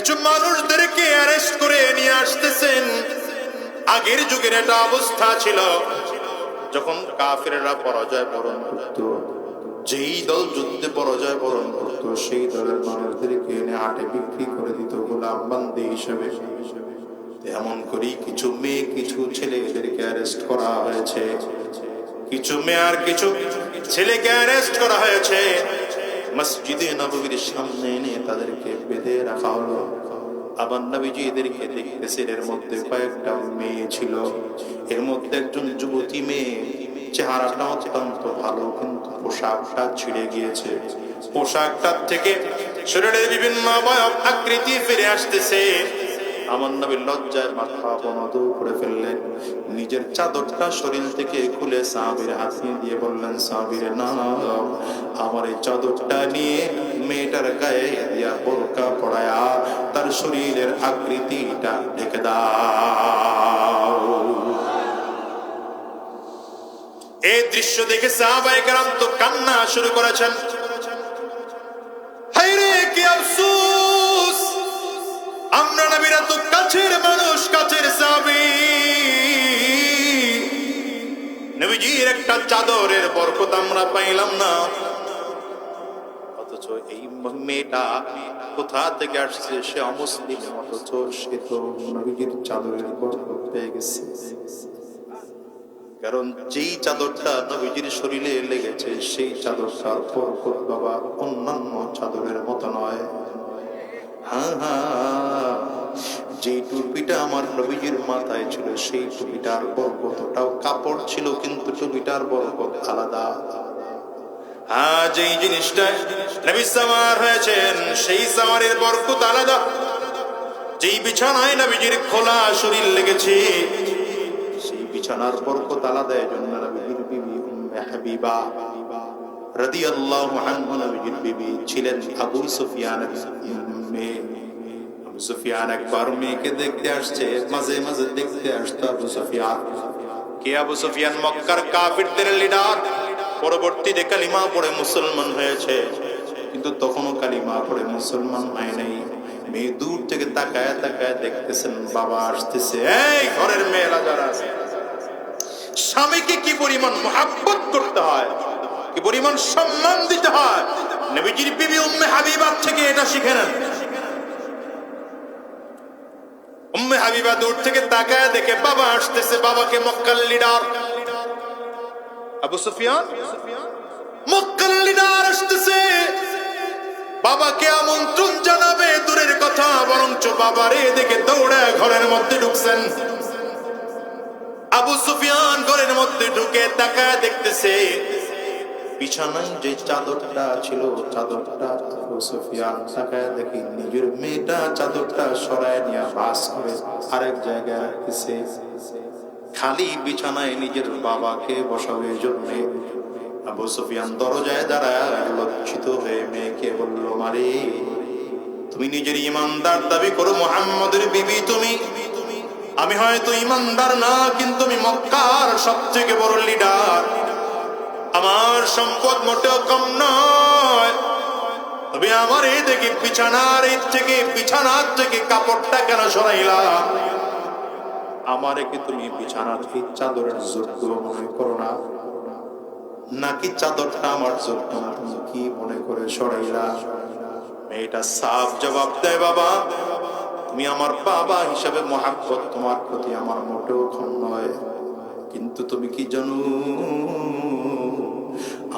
কিছু মানুষদেরকে অ্যারেস্ট করে নিয়ে আসতেছেন। আগের যুগের একটা অবস্থা ছিল, যখন কাফেররা পরাজয় বরণ করত, যেই দল যুদ্ধে পরাজয় বরণ করত, সেই দলের মানুষদেরকে এনে হাটে বিক্রি করে দিত গোলাম বান্দি হিসেবে। এমন করেই কিছু মেয়ে কিছু ছেলে এদেরকে অ্যারেস্ট করা হয়েছে। কিছু মেয়ে আর কিছু ছেলেকে অ্যারেস্ট করা হয়েছে। মসজিদে নববীর সামনে এনে তাদেরকে বেঁধে রাখা হলো। আবার নবীজি এদেরকে দেখতেছেন, এর মধ্যে কয়েকটা মেয়ে ছিল। এর মধ্যে একজন যুবতী মেয়ে, চেহারাটা অত্যন্ত ভালো, কিন্তু পোশাকটা ছিঁড়ে গিয়েছে। পোশাকটার থেকে শরীরের বিভিন্ন অবয়ব আকৃতি ফিরে আসতেছে। আমার নবী লজ্জায় মাথা অবনত করে ফেললেন। নিজের চাদরটা শরীর থেকে খুলে সাহাবীর হাতে দিয়ে বললেন, সাহাবীরে নাও, আমার এই চাদরটা নিয়ে মেয়েটার গায়ে দিয়া বোরকা পরায়া তার শরীরের আকৃতিটা ঢেকে দাও। এই দৃশ্য দেখে সাহাবায়ে কেরাম তো কান্না শুরু করেছেন। হায়রে কি আফসোস, আমরা নবীরা তো কাছের মানুষ, কাছের সাহাবী, নবীজির একটা চাদরের বরকত আমরা পাইলাম না। অথচ এই মেয়েটা কোথা থেকে আসছে, সে অমুসলিম, অথচ সে তো নবীজির চাদরের বরকত পেয়ে গেছে। কারণ যেই চাদরটা নবীজির শরীরে লেগেছে, সেই চাদরটার বরকত বাবা অন্যান্য চাদরের মতো নয়। যে টুপিটা আমার নবীজির মাথায় ছিল, সেই টুপিটার বরকতটাও কাপড় ছিল, কিন্তু টুপিটার বরকত আলাদা। যেই জিনিসটা নবী সাওয়ার হয়েছেন, সেই সাওয়ারের বরকত আলাদা। যেই বিছানায় নবীজির খোলা শরীর লেগেছে, সেই বিছানার বরকত আলাদা। এজন্য নবীজির বিবি উম্মে হাবিবা রাদিয়াল্লাহু আনহা, নবীজির বিবি ছিলেন আবু সুফিয়ানের মেয়ে। আবু সুফিয়ান একবার মেয়েকে দেখতে আসছে, মাঝে মাঝে দেখতে আসতো আবু সুফিয়ান। কে আবু সুফিয়ান? মক্কার কাফিরদের লিডার। পরবর্তীতে কালিমা পড়ে মুসলমান হয়েছে, কিন্তু তখনও কালিমা পড়ে মুসলমান হয় নাই। মেয়ে দূর থেকে তাকায় তাকায় দেখতেছেন বাবা আসতেছে। এই ঘরের মেয়েরা যারা আছে, স্বামীকে কি পরিমাণ মুহাব্বত করতে হয়, কি পরিমাণ সম্মান দিতে হয়, নবীজির বিবি উম্মে হাবিবা থেকে এটা শিখে নেন। উম্মে হাবিবা দূর থেকে তাকায় দেখে বাবা আসতেছে। বাবাকে মক্কার লিডার আবু সুফিয়ান, মক্কার লিডার আসতেছে, বাবাকে আমন্ত্রণ জানাবে দূরের কথা, বরঞ্চ বাবারে দেখে দৌড়ে ঘরের মধ্যে ঢুকছেন। আবু সুফিয়ান ঘরের মধ্যে ঢুকে তাকায় দেখতেছে বিছানায় যে চাদরটা ছিল, চাদরটা আবু সুফিয়ান তাকায় দেখি নিজের মেয়েটা চাদরটা সরায় নিয়ে বাস করে আরেক জায়গায় রাখতেছে। খালি বিছানায় নিজের বাবাকে বসাবে জন্য আবু সুফিয়ান দরজায় দাঁড়ায় লজ্জিত হয়ে মেয়েকে বলল, মারে তুমি নিজের ইমানদার দাবি করো, মুহাম্মদের বিবি তুমি। আমি হয়তো ইমানদার না, কিন্তু আমি মক্কার সবথেকে বড় লিডার। আমার সম্পদ মোটেও কম নয়। তবে আমার এই দেখে বিছানার থেকে কাপড়টা কেন সরাইলা? আমারে কি তুমি বিছানার এই চাদরের যোগ্য মনে করো না, নাকি চাদরটা আমার যোগ্য না, তুমি কি মনে করে সরাইলা? মেয়েটা সাফ জবাব দেয়, বাবা তুমি আমার বাবা হিসাবে মহাব্বত তোমার প্রতি আমার মোটেও কম নয়, কিন্তু তুমি কি জানো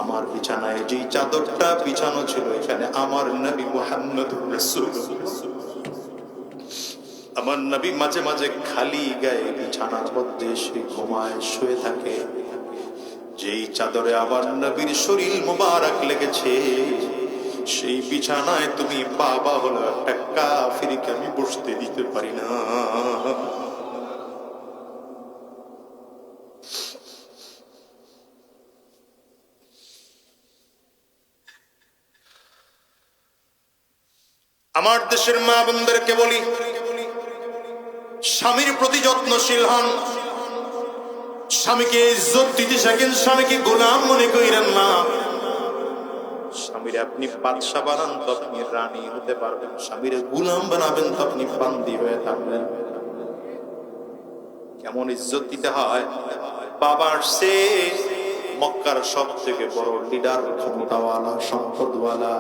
আমার বিছানায় যে চাদরটা বিছানো ছিল, এখানে আমার নবী মুহাম্মদুর রাসূলুল্লাহ, আমার নবী মাঝে মাঝে খালি গায়ে বিছানার মধ্যে সে ঘুমায়, শুয়ে থাকে। যেই চাদরে আমার নবীর শরীর মোবারক লেগেছে, সেই বিছানায় তুমি বাবা হলো একটা কাফিরকে আমি বসতে দিতে পারি না। আমার দেশের মা বোনদেরকে বলি, স্বামীর প্রতি যত্নশীল হন, স্বামীকে ইজ্জত দিতে শেখেন, স্বামীকে গোলাম মনে করেন না। স্বামীরে আপনি বাদশা বানান তো আপনি রানী হতে পারবেন, স্বামীরে গোলাম বানাবেন তো আপনি বান্দি হয়ে থাকবেন। কেমন ইজ্জত দিতে হয়। বাবার সে মক্কার সব থেকে বড় লিডার, ক্ষমতাওয়ালা, সম্পদওয়ালা,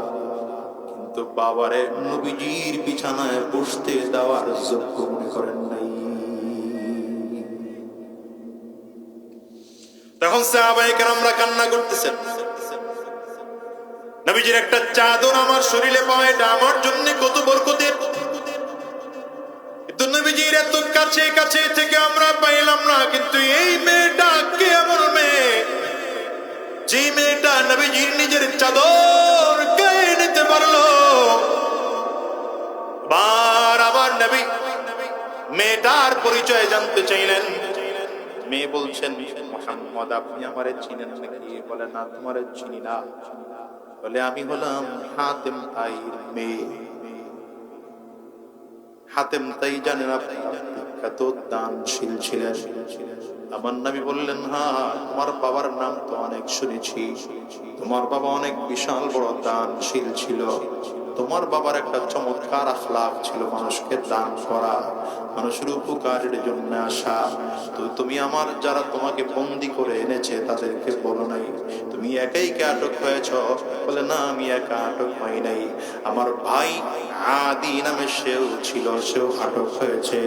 কিন্তু বাবারে নবীজির বিছানায় বসতে দেওয়ার যোগ্য মনে করেন নাই। তখন সাহাবায়ে কেরামরা কান্না করতেছেন, নবীজির একটা চাদর আমার শরীরে পাওয়া এটা আমার জন্য কত বরকতের, কিন্তু নবীজির এত কাছে কাছে থেকে আমরা পাইলাম না। কিন্তু এই মেয়েটা কে এমন মেয়ে, যে মেয়েটা নবীজির নিজের চাদর গায়ে নিতে পারলো। আমার নবী মেয়েটার পরিচয় জানতে চাইলেন। মেয়ে বলছেন, মুহাম্মদ আপনি আমারে চিনেন নাকি? বলে না, তোমারে চিনি না। বলে আমি হলাম হাতেম তাইর মেয়ে। হাতেম তাই জানেন আপনি বিখ্যাত দানশীল ছিলেন। আমার নবী বললেন, হ্যাঁ তোমার বাবার নাম তো অনেক শুনেছি, তোমার বাবা অনেক বিশাল বড় দানশীল ছিল। তোমার বাবার একটা চমৎকার আখলাক ছিল, মানুষকে দান করা, মানুষের উপকারের জন্য আসা। তো তুমি আমার যারা তোমাকে বন্দি করে এনেছে তাদেরকে বলো নাই, তুমি একাই কে আটক হয়েছ? বলে না, আমি একা আটক হই নাই, আমার ভাই আদি নামে সেও ছিল, সেও আটক হয়েছে।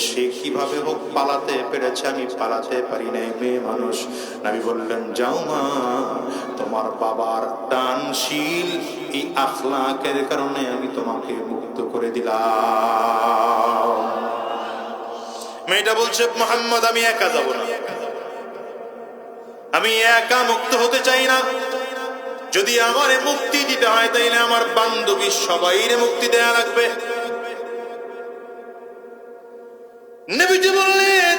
সে কিভাবে হোক পালাতে পেরেছে, আমি পালাতে পারি নাই, মেয়ে মানুষ। নবী বললেন, যাও মা, তোমার বাবার দানশীল এই আখলাকের কারণে আমি তোমাকে মুক্ত করে দিলাম। মেয়েটা বলছে, মুহাম্মদ আমি একা যাব না, আমি একা মুক্ত হতে চাই না। যদি আমারে মুক্তি দিতে হয় তাইলে আমার বান্ধবী সবাইরে মুক্তি দেয়া লাগবে। নবীজি বললেন,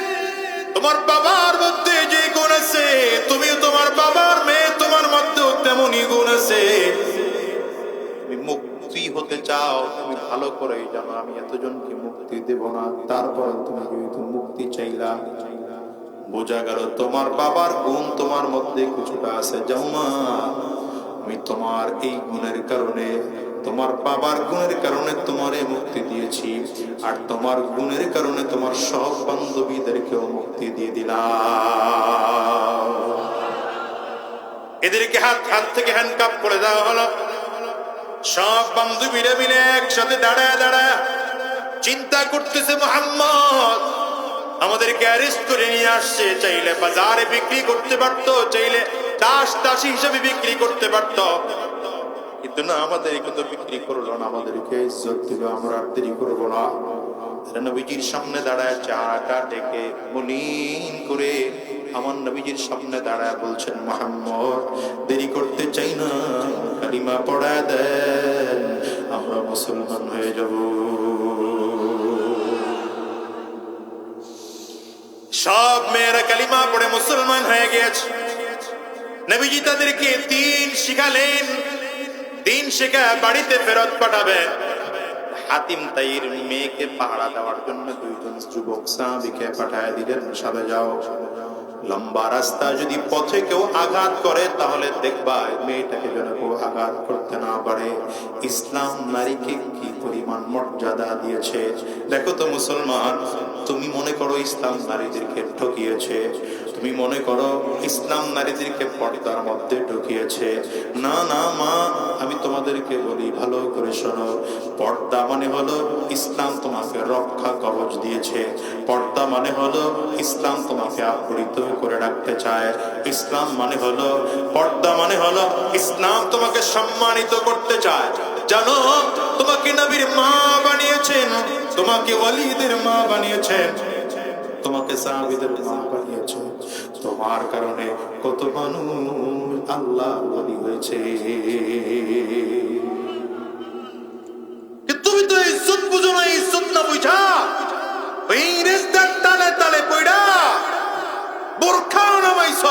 তোমার বাবার মধ্যে যে গুণ আছে, তুমিও তোমার বাবার মেয়ে, তোমার মধ্যেও তেমনই গুণ আছে। তুমি মুক্তি হতে চাও, তুমি ভালো করে জানো আমি এতজনকে মুক্তি দেব না। তারপর তুমি যেহেতু মুক্তি চাইলা, বোঝা গেল তোমার বাবার গুণ তোমার মধ্যে কিছুটা আছে। যাও মা, আমি তোমার এই গুণের কারণে, তোমার বাবার গুণের কারণে তোমারে মুক্তি দিয়েছি, আর তোমার গুণের কারণে তোমার সব বান্ধবীদেরকেও মুক্তি দিয়ে দিলাম। এদেরকে হাত থেকে হ্যান্ডকাপ করে দেওয়া হলো। সব বান্ধবীরা মিলে একসাথে দাঁড়ায় দাঁড়ায় চিন্তা করতেছে, মুহাম্মদ আমাদেরকে অ্যারেস্ট করে নিয়ে আসছে, চাইলে বাজারে বিক্রি করতে পারতো, চাইলে দাসী হিসেবে বিক্রি করতে পারতো, কিন্তু না, আমাদেরকে তো বিক্রি করলো না, আমাদেরকে ইজ্জত দিল, আমরা আর দেরি করবো না। নবীজির সামনে দাঁড়ায় চাটা ডেকে মলিন করে আমার নবীজির সামনে দাঁড়ায় বলছেন, মুহাম্মদ দেরি করতে চাই না, কালিমা পড়ায় দেন, আমরা মুসলমান হয়ে যাব। সব মেয়েরা কালিমা পড়ে মুসলমান হয়ে গিয়েছে। নবীজি তাদেরকে দিন শিখালেন, দিন শেখা বাড়িতে ফেরত পাঠাবেন। হাতিম তাইর মেয়েকে পাহারা দেওয়ার জন্য দুইজন যুবক সাহাবীকে পাঠায় দিলেন, সাথে যাও, লম্বা রাস্তা যদি পথে কেউ আঘাত করে তাহলে দেখবা মেয়েটাকে যেন কেউ আঘাত করতে না পারে। ইসলাম নারীকে কি পরিমাণ মর্যাদা দিয়েছে দেখো তো মুসলমান। তুমি মনে করো ইসলাম নারীদেরকে ঠকিয়েছে, তুমি মনে করো ইসলাম নারীদেরকে পর্দার মধ্যে ঢুকিয়েছে। না না মা, আমি তোমাদেরকে বলি ভালো করে শোনো, পর্দা মানে হলো ইসলাম তোমাকে রক্ষা কবচ দিয়েছে। পর্দা মানে হলো ইসলাম তোমাকে আবৃত করে রাখতে চায়। ইসলাম মানে হলো, পর্দা মানে হলো ইসলাম তোমাকে সম্মানিত করতে চায়। জানো, তোমাকে নবীর মা বানিয়েছেন, তোমাকে ওয়ালিদের মা বানিয়েছেন, তোমাকে সাহাবীদের মা বানিয়েছেন। তোমার কারণে কত মানুষ আল্লাহ ওয়ালি হয়েছে। তুমি তো ইজ্জত বুঝো না, ইজ্জত না বুঝা ইংরেজদের তালে তালে পয়ডা বোরখা নামাইছ।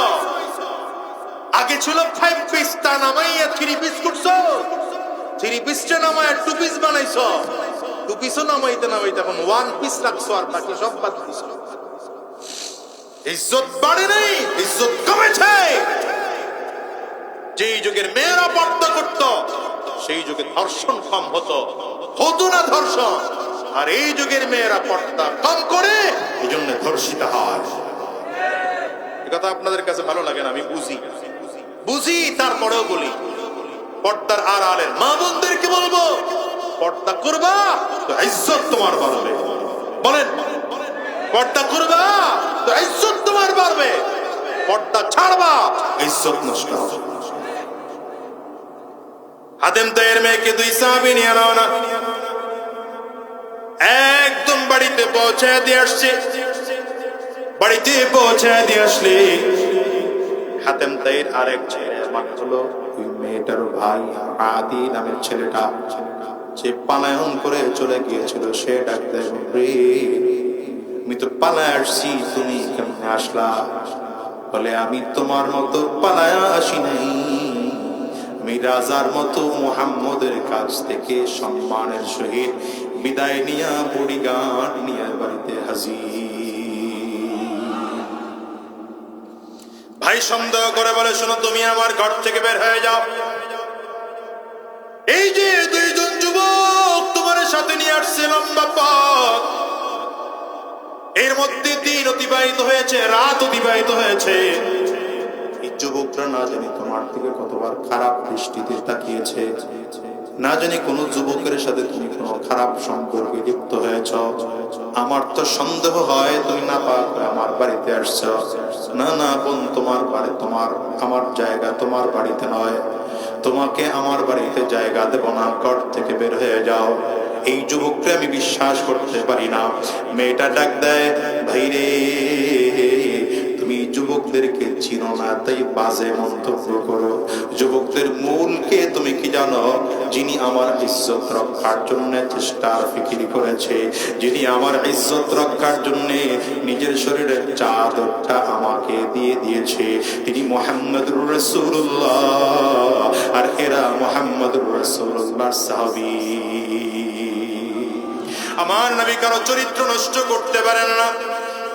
আগে ছিল 5 পিস, তা নামাইয়া 3 পিস করছো, 3 পিসটা নামাইয়া 2 পিস বানাইছ, 2 পিসও নামাইতে নামাইতে এখন 1 পিস রাখছো, আর বাকি সব বাদ দিছো। ইজ্জত বাড়ে নাই, ইজ্জত কমেছে। যেই যুগের মেয়েরা পর্দা করত সেই যুগে ধর্ষণ কম হতো, হতো না ধর্ষণ। আর এই যুগের মেয়েরা পর্দা কম করে, এই জন্য ধর্ষিত হয়। এ কথা আপনাদের কাছে ভালো লাগে না, আমি বুঝি তারপরেও বলি। পর্দার আড়ালের মা বোনদেরকে বলবো, পর্দা করবা তো ইজ্জত তোমার বাড়বে। বলেন, পর্দা করবা তো ইজ্জত তোমার বাড়বে, পর্দা ছাড়বা ইজ্জত নষ্ট হবে। হাতেম তাইয়ের মেয়েকে 2 সাহাবী নিয়ে রওনা, একদম বাড়িতে পৌঁছায় দিয়ে আসছে। বাড়িতে পৌঁছায় দিয়ে আসলে হাতেম তাইয়ের আরেক ছেলে মানে হলো ওই মেয়েটার ভাই আদি নামের ছেলেটা, যে পালায়ন করে চলে গিয়েছিল, সে ডাকতে রে আমি তো পালায় আসছি, তুমি কেমনে আসলা? বলে আমি তোমার মতো পালায় আসি নাই, আমি রাজার মতো মুহাম্মদের কাছ থেকে সম্মানের সহিত বিদায় নিয়া বডিগার্ড নিয়ে বাড়িতে হাজির। ভাই সন্দেহ করে বলে, শোনো তুমি আমার ঘর থেকে বের হয়ে যাও। এই যে 2 জন যুবক তোমার সাথে নিয়ে আসছে লম্বা পথ, এর মধ্যে দিন অতিবাহিত হয়েছে, রাত অতিবাহিত হয়েছে। এই যুবকরা না জানি তোমার দিকে কতবার খারাপ দৃষ্টিতে তাকিয়েছে, না জানি কোন যুবকের সাথে তুমি কোনো খারাপ সম্পর্কে লিপ্ত হয়েছ। আমার তো সন্দেহ হয় তুমি না পাক আমার বাড়িতে আসছ। না না বোন, তোমার বাড়ি, আমার জায়গা তোমার বাড়িতে নয়, তোমাকে আমার বাড়িতে জায়গা দেব না, ঘর থেকে বের হয়ে যাও। এই যুবককে আমি বিশ্বাস করতে পারি না। মেয়েটা ডাক দেয়, ভাই রে তুমি যুবকদেরকে চিনো না তাই বাজে মন্তব্য করো। যুবকদের মূলকে তুমি কি জানো? যিনি আমার ইজ্জত রক্ষার জন্য চেষ্টার ফিকিরি করেছে, যিনি আমার ইজ্জত রক্ষার জন্য নিজের শরীরের চাদরটা আমাকে দিয়ে দিয়েছে, তিনি মুহাম্মদুর রাসূলুল্লাহ। আর এরা মুহাম্মদুর রাসূলুল্লাহর সাহাবী। আমার নবী কারো চরিত্র নষ্ট করতে পারেন না,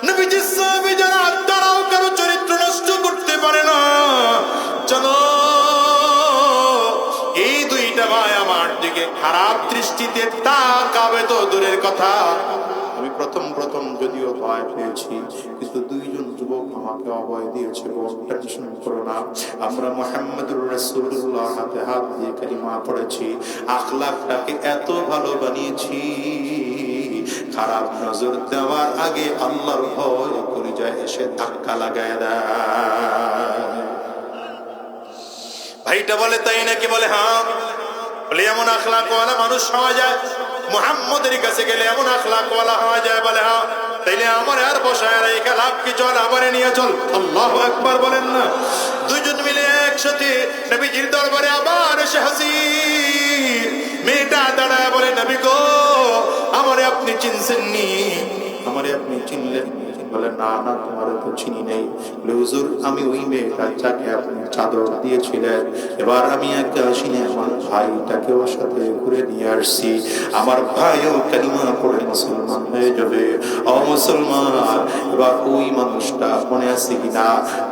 নবীজির সাহাবী যারা তারাও কারো চরিত্র নষ্ট করতে পারে না। চলো, এই 2টা ভাই আমার দিকে খারাপ দৃষ্টিতে তাকাবে তো দূরের কথা, আমি প্রথম যদিও ভয় পেয়েছি, কিন্তু 2 জন যুবক আমাকে অভয় দিয়েছে। টেনশন করো না, আমরা মুহাম্মদুর রাসূলুল্লাহ হাতে হাত দিয়ে কালিমা পড়েছি, আখলাকটাকে এত ভালো বানিয়েছি, খারাপ নজর দেওয়ার আগে আল্লাহর ভয় করে যায় এসে ধাক্কা লাগায় দেয়। ভাইটা বলে তাই নাকি? বলে হ্যাঁ। বলে এমন আখলাকওয়ালা মানুষ হওয়া যায়, মুহাম্মদের কাছে গেলে এমন আখলাকওয়ালা হওয়া যায়? বলে হ্যাঁ। তাইলে আমার আর বসায় রেখে লাভ কি, চল আবার নিয়ে চল। আল্লাহু আকবার বলেন না। 2 জন মিলে একসাথে নবীজির দরবারে আবার এসে হাজির। মেয়েটা দাঁড়ায় বলে, নবী গো আমারে আপনি চিনছেননি? আমারে আপনি চিনলেন? বলে না না, তোমারে তো চিনি নেই। হুজুর আমি ওই মেয়েটা যাকে আপনি চাদর দিয়েছিলেন, এবার আমি একা আসিনি, আমার ভাইটাকেও সাথে ঘুরে নিয়ে আসছি। আমার ভাইও কালিমা পড়ে মুসলমান হয়ে যাবে। ও মুসলমান, এবার ওই মানুষটা মনে আছে কিনা,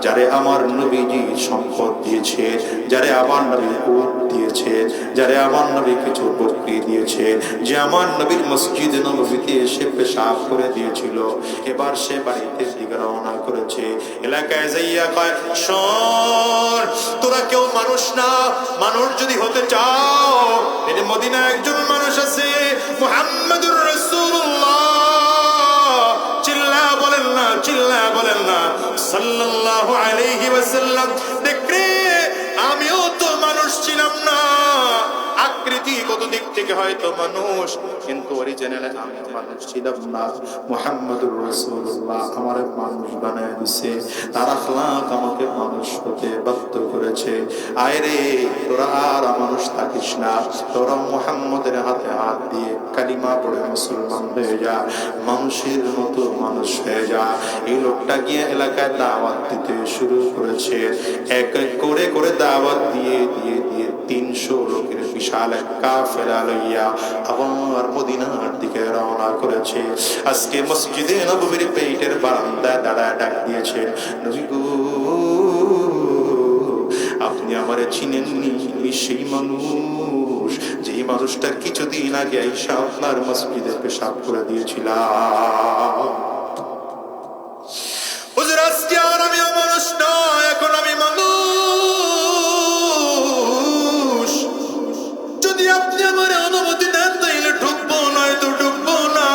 যারে আমার নবীজি সম্পদ দিয়েছে, যারে আমার নবী উট দিয়েছে, যারে আমার নবী কিছু বকরি দিয়েছে, যে আমার নবীর মসজিদে নববীতে এসে পেশাব করে দিয়েছিল, এবার সে বাড়িতে দিকে রওনা করেছে। এলাকায় যাইয়া কয়, শোন তোরা কেউ মানুষ না, মানুষ যদি হতে চাও এই মদিনা একজন মানুষ আছে মুহাম্মদুর রাসূলুল্লাহ। চিল্লা বলেন না, চিল্লা বলেন না সাল্লাল্লাহু আলাইহি ওয়াসাল্লাম। দেখরে আমিও তো মানুষ ছিলাম না, আকৃতি কত দিক থেকে হয়তো মানুষ, কিন্তু অরিজিনালে আমি মানুষ ছিলাম না। মুহাম্মদুর রাসূলুল্লাহ আমারে মানুষ বানায় দিয়েছে, তার আখলাক আমাকে মানুষ হতে বাধ্য করেছে। আয় রে তোরা আর মানুষ থাকিস না, তোরা মুহাম্মদের হাতে হাত দিয়ে কালিমা পড়ে মুসলমান হয়ে যা, মানুষের মতো মানুষ হয়ে যা। এই লোকটা গিয়ে এলাকায় দাওয়াত দিতে শুরু করেছে। এক এক করে করে দাওয়াত দিয়ে 300 লোকের বিশাল এক কাফেলা লইয়া আবার মদিনার দিকে রওনা করেছে। আজকে মসজিদে নববীর পেটের বারান্দায় দাঁড়ায় ডাক দিয়েছে, নবী গো আপনি আপনি আমারে চিনেননি, সেই মানুষ যেই মানুষটা কিছুদিন আগে আইসা আপনার মসজিদে পেশাব করে দিয়েছিলাম। হুজুর আজকে আর আমি মানুষ নয়, এখন আমি মানুষ। যদি আপনি আমার অনুমতি দেন তাইলে ঢুকবো, নয়তো ঢুকবো না।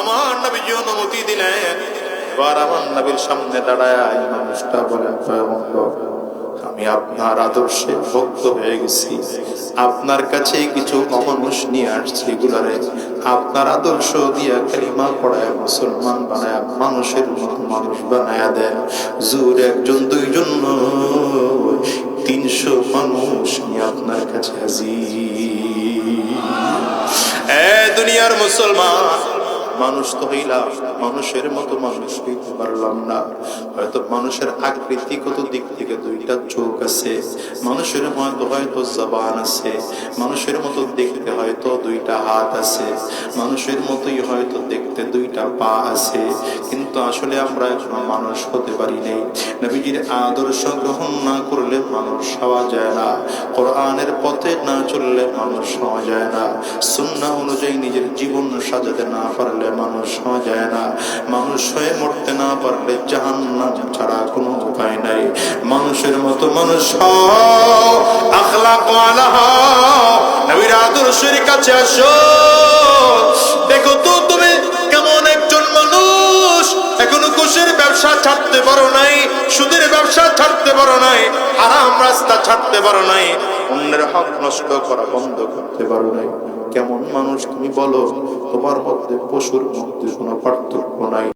আমার নবীজি অনুমতি দিলেন। এবার আমার নবীর সামনে দাঁড়ায় এই মানুষটা বলেন, আমি আপনার আদর্শে ভক্ত হয়ে গেছি, আপনার কাছে কিছু অমানুষ নিয়ে আসছি, এগুলারে আপনার আদর্শ দিয়া কালিমা পড়ায় মুসলমান বানায় মানুষের মতো মানুষ বানায় দেন। জোর একজন দুইজন 300 মানুষ নিয়ে আপনার কাছে হাজির। দুনিয়ার মুসলমান, মানুষ তো হইলাম, মানুষের মতো মানুষ হইতে পারলাম না। হয়তো মানুষের আকৃতিগত দিক থেকে 2টা চোখ আছে, মানুষের মতো হয়তো জবান আছে, মানুষের মতো দেখতে হয়তো 2টা হাত আছে, মানুষের মতোই হয়তো দেখতে 2টা পা আছে, কিন্তু আসলে আমরা এখনো মানুষ হতে পারি নাই। নবীজির আদর্শ গ্রহণ না করলে মানুষ হওয়া যায় না, কোরআনের পথে না চললে মানুষ হওয়া যায় না, সুন্নাহ অনুযায়ী নিজের জীবন সাজাতে না পারলে মানুষ হওয়া যায় না, মানুষ হয়ে মরতে না পারলে জাহান্নাম ছাড়া কোনো উপায় নাই। মানুষের মতো মানুষ হও, আখলাক ওয়ালা হও, নবীর আদর্শের কাছে আসো। দেখো তো তুমি কেমন একজন মানুষ, এখনো ঘুষের ব্যবসা ছাড়তে পারো নাই, সুদের ব্যবসা ছাড়তে পারো নাই, হারাম রাস্তা ছাড়তে পারো নাই, অন্যের হক নষ্ট করা বন্ধ করতে পারো নাই। কেমন মানুষ তুমি বলো? তোমার মধ্যে পশুর মধ্যে কোনো পার্থক্য নাই।